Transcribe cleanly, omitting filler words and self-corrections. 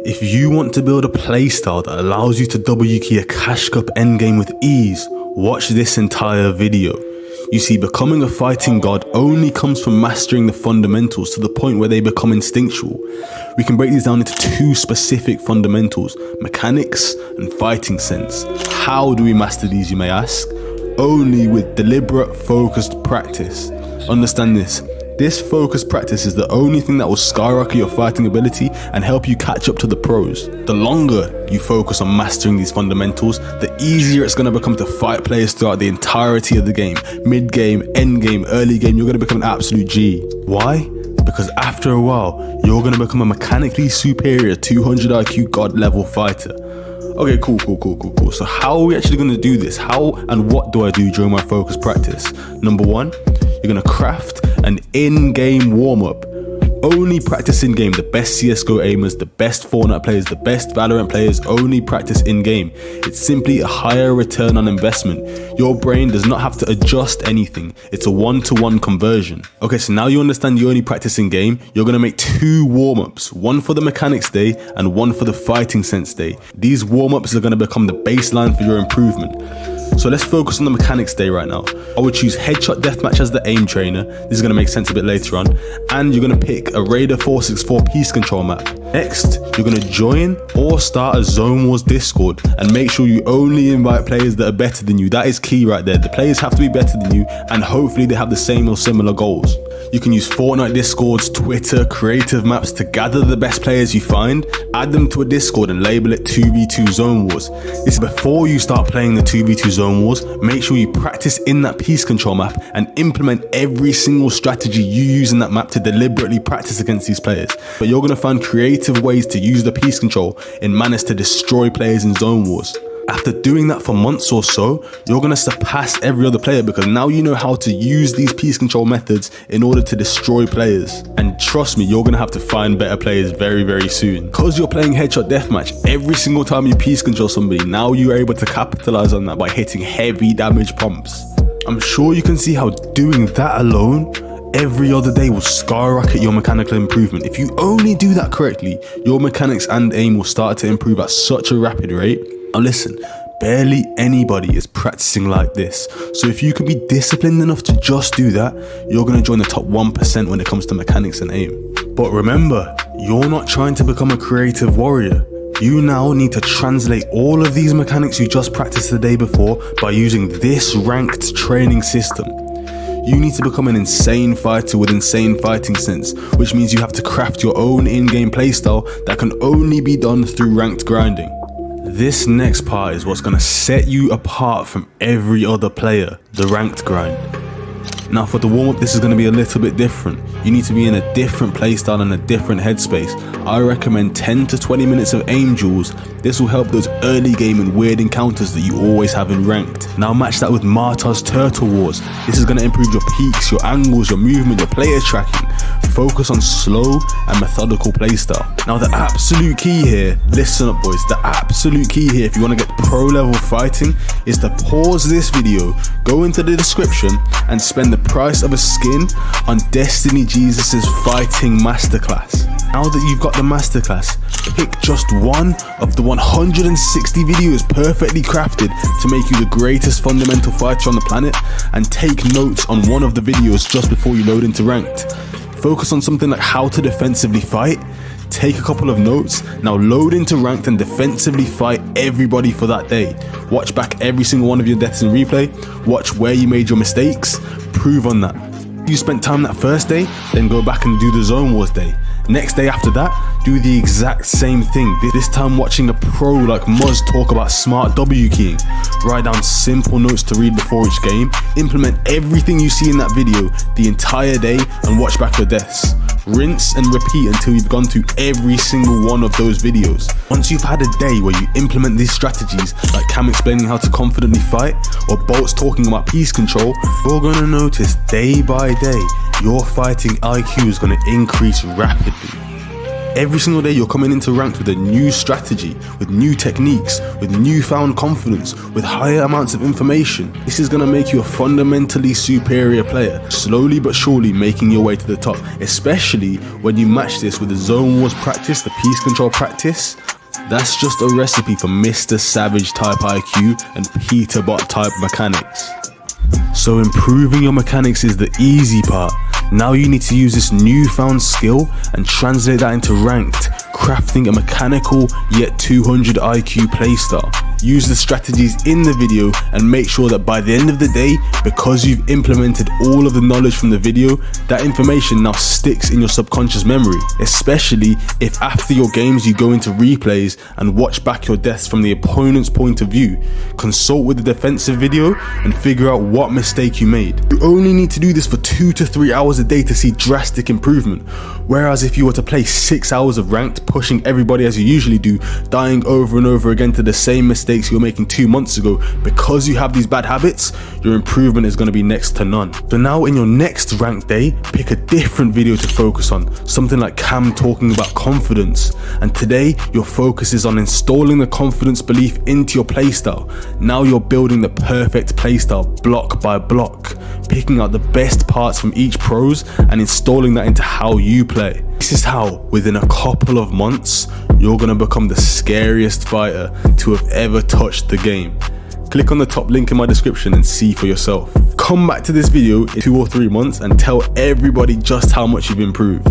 If you want to build a playstyle that allows you to W key a cash cup endgame with ease, watch this entire video. You see, becoming a fighting god only comes from mastering the fundamentals to the point where they become instinctual. We can break these down into two specific fundamentals: mechanics and fighting sense. How do we master these, you may ask? Only with deliberate, focused practice. Understand this. This focused practice is the only thing that will skyrocket your fighting ability and help you catch up to the pros. The longer you focus on mastering these fundamentals, the easier it's going to become to fight players throughout the entirety of the game. Mid-game, end-game, early game, you're going to become an absolute G. Why? Because after a while, you're going to become a mechanically superior 200 IQ god level fighter. Okay, cool. So how are we actually going to do this? How and what do I do during my focused practice? Number one, you're going to craft an in-game warm-up. Only practice in-game. The best CSGO aimers, the best Fortnite players, the best Valorant players only practice in-game. It's simply a higher return on investment. Your brain does not have to adjust anything. It's a one-to-one conversion. Okay, so now you understand you only practice in-game. You're going to make two warm-ups, one for the mechanics day and one for the fighting sense day. These warm-ups are going to become the baseline for your improvement. So let's focus on the mechanics day right now. I would choose headshot deathmatch as the aim trainer. This is going to make sense a bit later on. And you're going to pick a Raider 464 piece control map. Next, you're going to join or start a Zone Wars Discord and make sure you only invite players that are better than you. That is key right there. The players have to be better than you and hopefully they have the same or similar goals. You can use Fortnite Discords, Twitter, creative maps to gather the best players you find, add them to a Discord and label it 2v2 Zone Wars. This is before you start playing the 2v2 Zone Wars. Make sure you practice in that piece control map and implement every single strategy you use in that map to deliberately practice against these players. But you're going to find creative ways to use the piece control in manners to destroy players in Zone Wars. After doing that for months or so, you're going to surpass every other player because now you know how to use these piece control methods in order to destroy players. And trust me, you're going to have to find better players very, very soon. Because you're playing headshot deathmatch, every single time you piece control somebody, now you're able to capitalize on that by hitting heavy damage pumps. I'm sure you can see how doing that alone every other day will skyrocket your mechanical improvement. If you only do that correctly, your mechanics and aim will start to improve at such a rapid rate. Now listen, barely anybody is practicing like this. So if you can be disciplined enough to just do that, you're going to join the top 1% when it comes to mechanics and aim. But remember, you're not trying to become a creative warrior. You now need to translate all of these mechanics you just practiced the day before by using this ranked training system. You need to become an insane fighter with insane fighting sense, which means you have to craft your own in-game playstyle that can only be done through ranked grinding. This next part is what's going to set you apart from every other player, the ranked grind. Now for the warm-up, this is going to be a little bit different. You need to be in a different playstyle and a different headspace. I recommend 10 to 20 minutes of aim duels. This will help those early game and weird encounters that you always have in ranked. Now match that with Martar's Turtle Wars. This is going to improve your peaks, your angles, your movement, your player tracking. Focus on slow and methodical playstyle. Now the absolute key here, listen up boys, the absolute key here if you want to get pro level fighting is to pause this video, go into the description and spend the price of a skin on Destiny Jesus' fighting masterclass. Now that you've got the masterclass, pick just one of the 160 videos perfectly crafted to make you the greatest fundamental fighter on the planet and take notes on one of the videos just before you load into ranked. Focus on something like how to defensively fight, take a couple of notes, now load into ranked and defensively fight everybody for that day. Watch back every single one of your deaths in replay, watch where you made your mistakes, prove on that. You spent time that first day, then go back and do the Zone Wars day. Next day after that, do the exact same thing. This time watching a pro like Muzz talk about smart W keying. Write down simple notes to read before each game. Implement everything you see in that video the entire day and watch back your deaths. Rinse and repeat until you've gone through every single one of those videos. Once you've had a day where you implement these strategies, like Cam explaining how to confidently fight, or Bolt's talking about piece control, you're gonna notice day by day, your fighting IQ is gonna increase rapidly. Every single day you're coming into ranked with a new strategy, with new techniques, with newfound confidence, with higher amounts of information. This is going to make you a fundamentally superior player, slowly but surely making your way to the top, especially when you match this with the zone wars practice, the piece control practice. That's just a recipe for Mr. Savage type IQ and Peterbot type mechanics. So improving your mechanics is the easy part. Now you need to use this newfound skill and translate that into ranked, crafting a mechanical yet 200 IQ playstyle. Use the strategies in the video and make sure that by the end of the day, because you've implemented all of the knowledge from the video, that information now sticks in your subconscious memory, especially if after your games you go into replays and watch back your deaths from the opponent's point of view. Consult with the defensive video and figure out what mistake you made. You only need to do this for 2 to 3 hours a day to see drastic improvement, whereas if you were to play 6 hours of ranked, pushing everybody as you usually do, dying over and over again to the same mistakes you were making 2 months ago, because you have these bad habits, your improvement is going to be next to none. So now in your next ranked day, pick a different video to focus on, something like Cam talking about confidence, and today your focus is on installing the confidence belief into your playstyle. Now you're building the perfect playstyle block by block, picking out the best parts from each pros and installing that into how you play. This is how, within a couple of months, you're going to become the scariest fighter to have ever touched the game. Click on the top link in my description and see for yourself. Come back to this video in 2 or 3 months and tell everybody just how much you've improved.